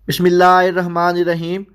बिस्मिल्लाहिर्रहमानिर्रहीम।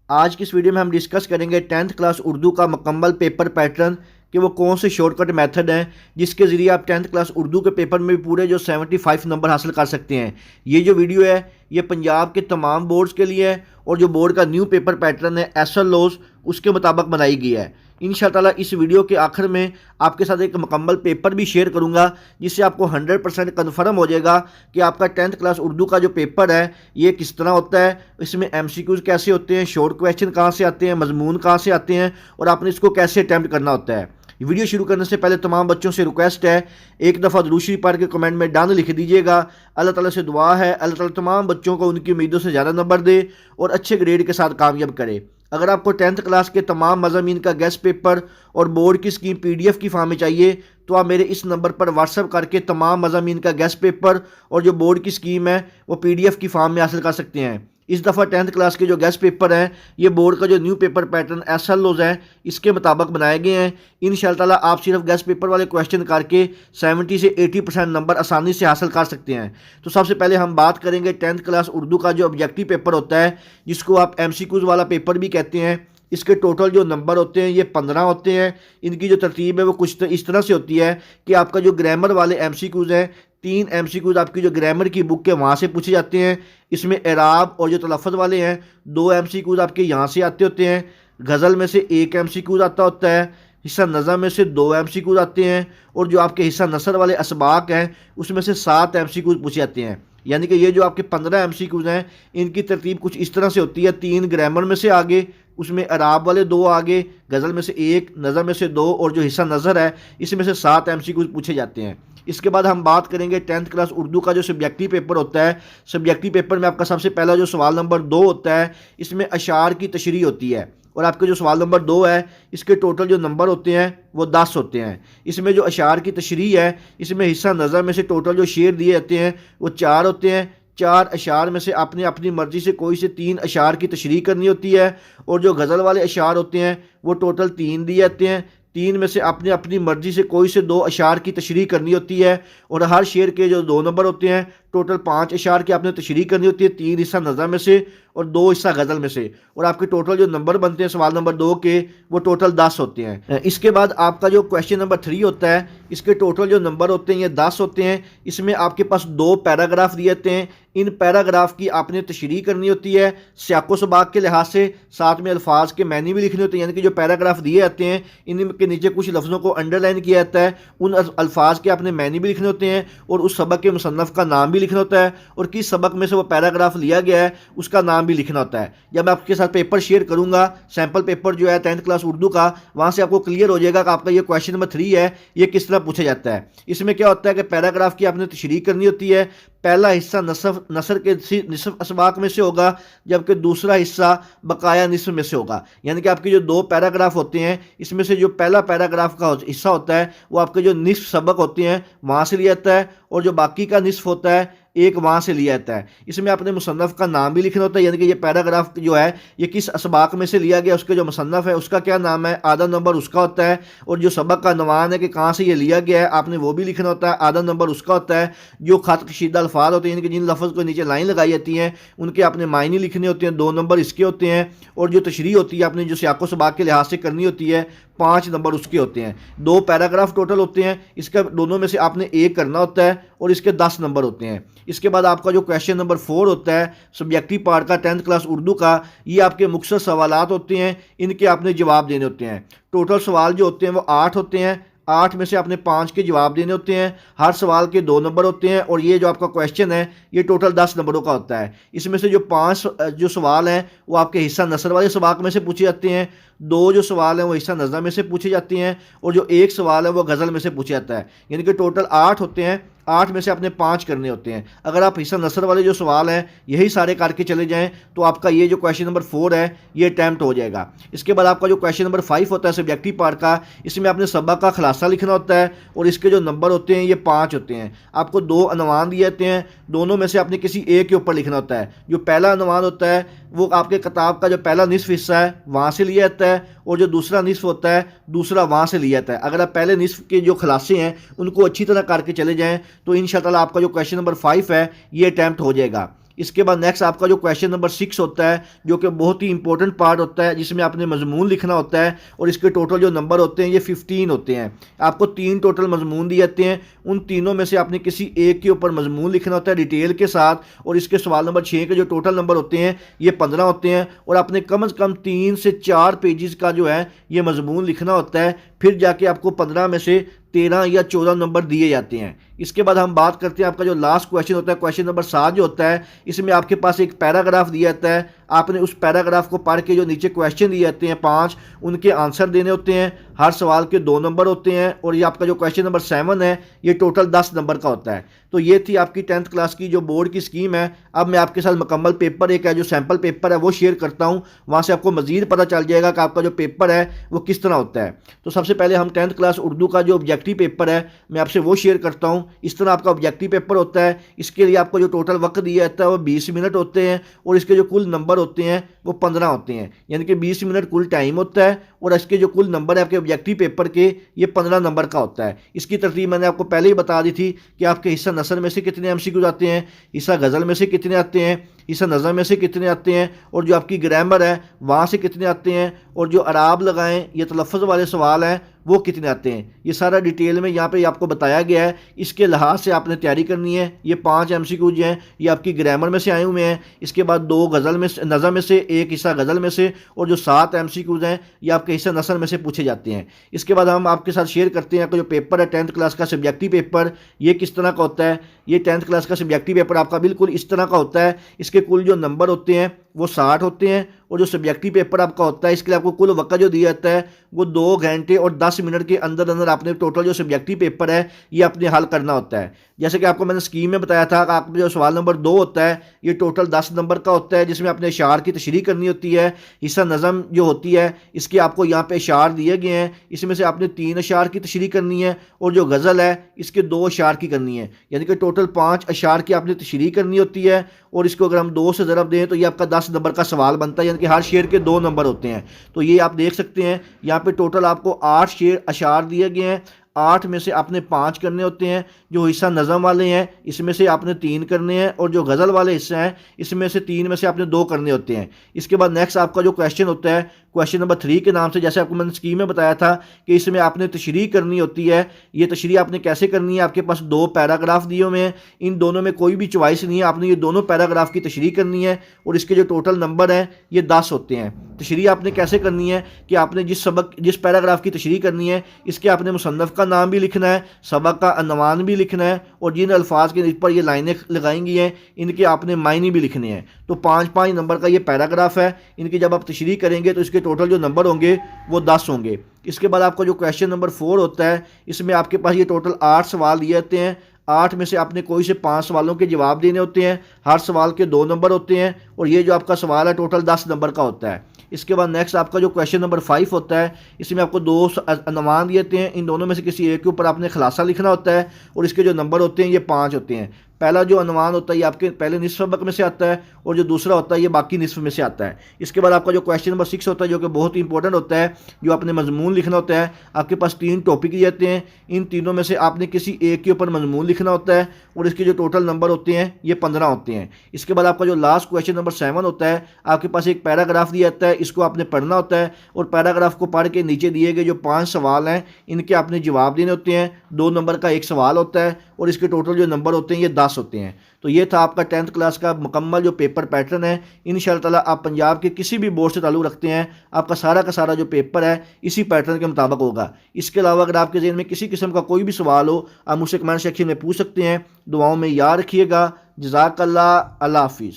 आज की इस वीडियो में हम डिस्कस करेंगे 10th क्लास उर्दू का मुकम्मल पेपर पैटर्न कि वो कौन से शॉर्टकट मेथड हैं जिसके ज़रिए आप 10th क्लास उर्दू के पेपर में भी पूरे जो 75 नंबर हासिल कर सकते हैं। ये जो वीडियो है ये पंजाब के तमाम बोर्ड्स के लिए है और जो बोर्ड का न्यू पेपर पैटर्न है एसएल लॉज उसके मुताबिक बनाई गई है। इंशाअल्लाह इस वीडियो के आखिर में आपके साथ एक मुकम्मल पेपर भी शेयर करूंगा जिससे आपको 100% कन्फर्म हो जाएगा कि आपका 10th क्लास उर्दू का जो पेपर है ये किस तरह होता है, इसमें एमसीक्यूज़ कैसे होते हैं, शॉर्ट क्वेश्चन कहाँ से आते हैं, मजमून कहाँ से आते हैं और आपने इसको कैसे अटैम्प्ट करना होता है। वीडियो शुरू करने से पहले तमाम बच्चों से रिक्वेस्ट है एक दफ़ा दुरूद शरीफ पढ़ के कमेंट में डन लिख दीजिएगा। अल्लाह ताला से दुआ है अल्लाह ताला तमाम बच्चों को उनकी उम्मीदों से ज़्यादा नंबर दे और अच्छे ग्रेड के साथ कामयाब करे। अगर आपको 10th क्लास के तमाम मज़ामीन का गेस्ट पेपर और बोर्ड की स्कीम PDF की फॉर्म में चाहिए तो आप मेरे इस नंबर पर व्हाट्सअप करके तमाम मज़ामीन का गेस्ट पेपर और जो बोर्ड की स्कीम है वो PDF की फॉर्म में हासिल कर सकते हैं। इस दफ़ा 10th क्लास के जो गेस्ट पेपर हैं ये बोर्ड का जो न्यू पेपर पैटर्न एसएल लॉज है इसके मुताबिक बनाए गए हैं। इंशाअल्लाह आप सिर्फ गेस्ट पेपर वाले क्वेश्चन करके 70 से 80% नंबर आसानी से हासिल कर सकते हैं। तो सबसे पहले हम बात करेंगे 10th क्लास उर्दू का जो ऑब्जेक्टिव पेपर होता है जिसको आप MCQs वाला पेपर भी कहते हैं। इसके टोटल जो नंबर होते हैं ये 15 होते हैं। इनकी जो तरतीब है वो कुछ इस तरह से होती है कि आपका जो ग्रामर वाले MCQs हैं 3 MCQs आपकी जो ग्रामर की बुक के वहाँ से पूछे जाते हैं। इसमें एराब और जो तलफ़्फ़ुज़ वाले हैं 2 MCQs आपके यहाँ से आते होते हैं। गज़ल में से 1 MCQs आता होता है। हिस्सा नज़म में से 2 MCQs आते हैं और जो आपके हिस्सा नसर वाले असबाक हैं उसमें से 7 MCQs पूछे जाते हैं। यानी कि ये जो आपके 15 MCQs हैं इनकी तरतीब कुछ इस तरह से होती है। 3 ग्रामर में से आगे, उसमें अराब वाले 2 आगे, गज़ल में से 1, नज़र में से 2 और जो हिस्सा नज़र है इसमें से 7 MCQs पूछे जाते हैं। इसके बाद हम बात करेंगे 10th क्लास उर्दू का जो सब्जेक्टिव पेपर होता है। सब्जेक्टिव पेपर में आपका सबसे पहला जो सवाल नंबर 2 होता है इसमें अशार की तशरीह होती है और आपके जो सवाल नंबर 2 है इसके टोटल जो नंबर होते हैं वो 10 होते हैं। इसमें जो अशार की तशरीह है इसमें हिस्सा नज़र में से टोटल जो शेर दिए जाते हैं वो 4 होते हैं। 4 अशार में से आपने अपनी मर्ज़ी से कोई से 3 अशार की तशरीह करनी होती है और जो गज़ल वाले अशार होते हैं वो टोटल 3 दिए जाते हैं। 3 में से आपने अपनी मर्ज़ी से कोई से 2 अशार की तशरीह करनी होती है और हर शेर के जो 2 नंबर होते हैं टोटल 5 अशार की आपने तशरीह करनी होती है। 3 हिस्सा नज़र में से और 2 हिस्सा गज़ल में से और आपके टोटल जो नंबर बनते हैं सवाल नंबर 2 के वो टोटल 10 होते हैं। इसके बाद आपका जो क्वेश्चन नंबर 3 होता है इसके टोटल जो नंबर होते हैं ये 10 होते हैं। इसमें आपके पास 2 पैराग्राफ दिए जाते हैं। इन पैराग्राफ की आपने तशरीह करनी होती है सियाक़ो सबाक़ के लिहाज से, साथ में अल्फाज के मैनी भी लिखने होते हैं। यानी कि जो पैराग्राफ दिए जाते हैं इनके नीचे कुछ लफ्ज़ों को अंडरलाइन किया जाता है, उन अल्फाज के आपने मैनी भी लिखने होते हैं और उस सबक के मुसन्नफ़ का नाम भी लिखना होता है और किस सबक में से वो पैराग्राफ लिया गया है उसका नाम भी लिखना होता है। जब मैं आपके साथ पेपर शेयर करूंगा सैम्पल पेपर जो है 10th क्लास उर्दू का, वहाँ से आपको क्लियर हो जाएगा कि आपका ये क्वेश्चन नंबर 3 है ये किस तरह पूछा जाता है। इसमें क्या होता है कि पैराग्राफ की आपने तशरीह करनी होती है। पहला हिस्सा नसर के निसफ असबाक में से होगा जबकि दूसरा हिस्सा बकाया निसफ में से होगा। यानी कि आपके जो 2 पैराग्राफ होते हैं इसमें से जो पहला पैराग्राफ का हिस्सा होता है वो आपके जो निसफ सबक होते हैं वहाँ से लिया जाता है और जो बाकी का निसफ होता है एक वहाँ से लिया जाता है। इसमें अपने मुसन्नफ़ का नाम भी लिखना होता है। यानी कि ये पैराग्राफ जो है ये किस असबाक में से लिया गया, उसके जो मुसन्नफ़ है उसका क्या नाम है, आधा नंबर उसका होता है और जो सबक का नवान है कि कहाँ से ये लिया गया है आपने वो भी लिखना होता है, आधा नंबर उसका होता है। जो ख़त कशीदा अल्फाज होते हैं यानी कि जिन लफ्ज़ को नीचे लाइन लगाई जाती हैं उनके आपने मायने लिखने होते हैं, 2 नंबर इसके होते हैं और जो तशरीह होती है आपने जो सियाक़ो सबाक़ के लिहाज से करनी होती है 5 नंबर उसके होते हैं। 2 पैराग्राफ टोटल होते हैं, इसका दोनों में से आपने एक करना होता है और इसके 10 नंबर होते हैं। इसके बाद आपका जो क्वेश्चन नंबर 4 होता है सब्जेक्टिव पार्ट का 10th क्लास उर्दू का, ये आपके मुख्तसर सवालात होते हैं, इनके आपने जवाब देने होते हैं। टोटल सवाल जो होते हैं वो 8 होते हैं। 8 में से आपने 5 के जवाब देने होते हैं। हर सवाल के 2 नंबर होते हैं और ये जो आपका क्वेश्चन है ये टोटल 10 नंबरों का होता है। इसमें से जो 5 जो सवाल हैं वो आपके हिस्सा नसर वाले सबाक में से पूछे जाते हैं, 2 जो सवाल हैं वो हिस्सा नज़र में से पूछे जाते हैं और जो 1 सवाल है वो गज़ल में से पूछा जाता है। यानी कि टोटल 8 होते हैं। 8 में से आपने 5 करने होते हैं। अगर आप हिस्सा नसर वाले जो सवाल हैं यही सारे करके चले जाएं तो आपका ये जो क्वेश्चन नंबर 4 है ये अटैम्प्ट हो जाएगा। इसके बाद आपका जो क्वेश्चन नंबर 5 होता है सब्जेक्टिव पार्ट का, इसमें आपने सबक का खुलासा लिखना होता है और इसके जो नंबर होते हैं ये 5 होते हैं। आपको 2 अनवान दिए जाते हैं, दोनों में से आपने किसी एक के ऊपर लिखना होता है। जो पहला अनवान होता है वो आपके किताब का जो पहला निसफ हिस्सा है वहाँ से लिया जाता है और जो दूसरा निसफ होता है दूसरा वहाँ से लिया जाता है। अगर आप पहले निसफ के जो खुलासे हैं उनको अच्छी तरह करके चले जाएँ तो इंशाअल्लाह आपका जो क्वेश्चन नंबर 5 है ये अटैम्प्ट हो जाएगा। इसके बाद नेक्स्ट आपका जो क्वेश्चन नंबर 6 होता है, जो कि बहुत ही इंपॉर्टेंट पार्ट होता है, जिसमें आपने मजमून लिखना होता है और इसके टोटल जो नंबर होते हैं ये 15 होते हैं। आपको 3 टोटल मजमून दिए जाते हैं, उन तीनों में से आपने किसी एक के ऊपर मजमून लिखना होता है डिटेल के साथ, और इसके सवाल नंबर 6 के जो टोटल नंबर होते हैं ये 15 होते हैं, और आपने कम से कम 3 से 4 पेजेस का जो है ये मजमून लिखना होता है, फिर जाके आपको 15 में से 13 या 14 नंबर दिए जाते हैं। इसके बाद हम बात करते हैं आपका जो लास्ट क्वेश्चन होता है, क्वेश्चन नंबर 7 जो होता है, इसमें आपके पास एक पैराग्राफ दिया जाता है। आपने उस पैराग्राफ को पढ़ के जो नीचे क्वेश्चन दिए जाते हैं 5, उनके आंसर देने होते हैं। हर सवाल के 2 नंबर होते हैं, और ये आपका जो क्वेश्चन नंबर 7 है ये टोटल 10 नंबर का होता है। तो ये थी आपकी 10th क्लास की जो बोर्ड की स्कीम है। अब मैं आपके साथ मुकम्मल पेपर एक है जो सैम्पल पेपर है वो शेयर करता हूँ, वहाँ से आपको मजीद पता चल जाएगा कि आपका जो पेपर है वो किस तरह होता है। तो सबसे पहले हम 10th क्लास उर्दू का जो ऑब्जेक्टिव पेपर है मैं आपसे वो शेयर करता हूँ। इस तरह आपका ऑब्जेक्टिव पेपर होता है। इसके लिए आपको जो टोटल वक्त दिया जाता है वो 20 मिनट होते हैं, और इसके जो कुल नंबर होते हैं वो 15 होते हैं, यानी कि 20 मिनट कुल टाइम होता है, और इसके जो कुल नंबर है आपके ऑब्जेक्टिव पेपर के ये 15 नंबर का होता है। इसकी तरतीब मैंने आपको पहले ही बता दी थी कि आपके हिस्सा नसर में से कितने एमसीक्यू आते हैं, हिस्सा गज़ल में से कितने आते हैं, हिस्सा नज़म में से कितने आते हैं, और जो आपकी ग्रामर है वहाँ से कितने आते हैं, और जो अराब लगाएं या तलफ़्फ़ुज़ वाले सवाल हैं वो कितने आते हैं। ये सारा डिटेल में यहाँ पे आपको बताया गया है। इसके लिहाज से आपने तैयारी करनी है। ये 5 एमसीक्यूज हैं, ये आपकी ग्रामर में से आए हुए हैं। इसके बाद 2 गज़ल में से, नज़म में से, 1 हिस्सा गज़ल में से, और जो 7 एमसीक्यूज हैं ये आपके हिस्सा नसर में से पूछे जाते हैं। इसके बाद हम आपके साथ शेयर करते हैं आपका जो पेपर है 10th क्लास का सब्जेक्टिव पेपर, ये किस तरह का होता है। ये 10th क्लास का सब्जेक्टिव पेपर आपका बिल्कुल इस तरह का होता है। इसके कुल जो नंबर होते हैं वो 60 होते हैं, और जो सब्जेक्टिव पेपर आपका होता है इसके लिए आपको कुल वक्त जो दिया जाता है वो 2 घंटे और 10 मिनट के अंदर अंदर आपने टोटल जो सब्जेक्टिव पेपर है ये आपने हल करना होता है। जैसे कि आपको मैंने स्कीम में बताया था कि आपका जो सवाल नंबर 2 होता है ये टोटल 10 नंबर का होता है, जिसमें आपने इशार की तशरीह करनी होती है। हिस्सा नज़म जो होती है इसके आपको यहाँ पे इशार दिए गए हैं, इसमें से आपने 3 अशार की तशरीह करनी है, और जो गज़ल है इसके 2 अशार की करनी है, यानी कि टोटल 5 अशार की आपने तशरीह करनी होती है। और इसको अगर हम 2 से ज़रब दें तो ये आपका 10 नंबर का सवाल बनता है, यानी कि हर शेर के 2 नंबर होते हैं। तो ये आप देख सकते हैं यहाँ पे टोटल आपको 8 शेर अशार दिए गए हैं। 8 में से आपने 5 करने होते हैं। जो हिस्सा नज़म वाले हैं इसमें से आपने 3 करने हैं, और जो गज़ल वाले हिस्से हैं इसमें से 3 में से आपने 2 करने होते हैं। इसके बाद नेक्स्ट आपका जो क्वेश्चन होता है क्वेश्चन नंबर 3 के नाम से, जैसे आपको मैंने स्कीम में बताया था कि इसमें आपने तशरीह करनी होती है। ये तशरीह आपने कैसे करनी है, आपके पास 2 पैराग्राफ दिए हुए हैं, इन दोनों में कोई भी चॉइस नहीं है, आपने ये दोनों पैराग्राफ की तशरीह करनी है, और इसके जो टोटल नंबर हैं ये 10 होते हैं। तशरीह आपने कैसे करनी है कि आपने जिस पैराग्राफ की तशरीह करनी है इसके आपने मुसन्नफ़ का नाम भी लिखना है, सबक का अनवान भी लिखना है, और जिन अल्फाज के पर ये लाइनें लगाएंगी हैं इनके आपने मायने भी लिखने हैं। तो 5-5 नंबर का ये पैराग्राफ है। इनकी जब आप तशरीह करेंगे तो इसके टोटल जो नंबर होंगे वो 10 होंगे। इसके बाद आपका जो क्वेश्चन नंबर 4 होता है इसमें आपके पास ये टोटल 8 सवाल दिए जाते हैं। 8 में से आपने कोई से 5 सवालों के जवाब देने होते हैं। हर सवाल के 2 नंबर होते हैं, और ये जो आपका सवाल है टोटल 10 नंबर का होता है। इसके बाद नेक्स्ट आपका जो क्वेश्चन नंबर 5 होता है इसमें आपको 2 अनवान दिए जाते हैं। इन दोनों में से किसी एक के ऊपर आपने खुलासा लिखना होता है, और इसके जो नंबर होते हैं ये 5 होते हैं। पहला जो अनवान होता है ये आपके पहले निस्फ सबक में से आता है, और जो दूसरा होता है ये बाकी निस्फ में से आता है। इसके बाद आपका जो क्वेश्चन नंबर 6 होता है जो कि बहुत ही इंपॉर्टेंट होता है, जो आपने मजमून लिखना होता है। आपके पास 3 टॉपिक दिए जाते हैं, इन तीनों में से आपने किसी एक के ऊपर मजमून लिखना होता है, और इसके जो टोटल नंबर होते हैं ये 15 होते हैं। इसके बाद आपका जो लास्ट क्वेश्चन नंबर 7 होता है, आपके पास एक पैराग्राफ दिया जाता है, इसको आपने पढ़ना होता है, और पैराग्राफ को पढ़ के नीचे दिए गए जो 5 सवाल हैं इनके आपने जवाब देने होते हैं। 2 नंबर का एक सवाल होता है, और इसके टोटल जो नंबर होते हैं ये 10 होते हैं। तो ये था आपका 10th क्लास का मुकम्मल जो पेपर पैटर्न है। इंशाअल्लाह ताला आप पंजाब के किसी भी बोर्ड से ताल्लुक़ रखते हैं, आपका सारा का सारा जो पेपर है इसी पैटर्न के मुताबिक होगा। इसके अलावा अगर आपके ज़हन में किसी किस्म का कोई भी सवाल हो आप मुझसे कमेंट सेक्शन में पूछ सकते हैं। दुआओं में याद रखिएगा। जज़ाकल्लाह। अल्लाह हाफ़िज़।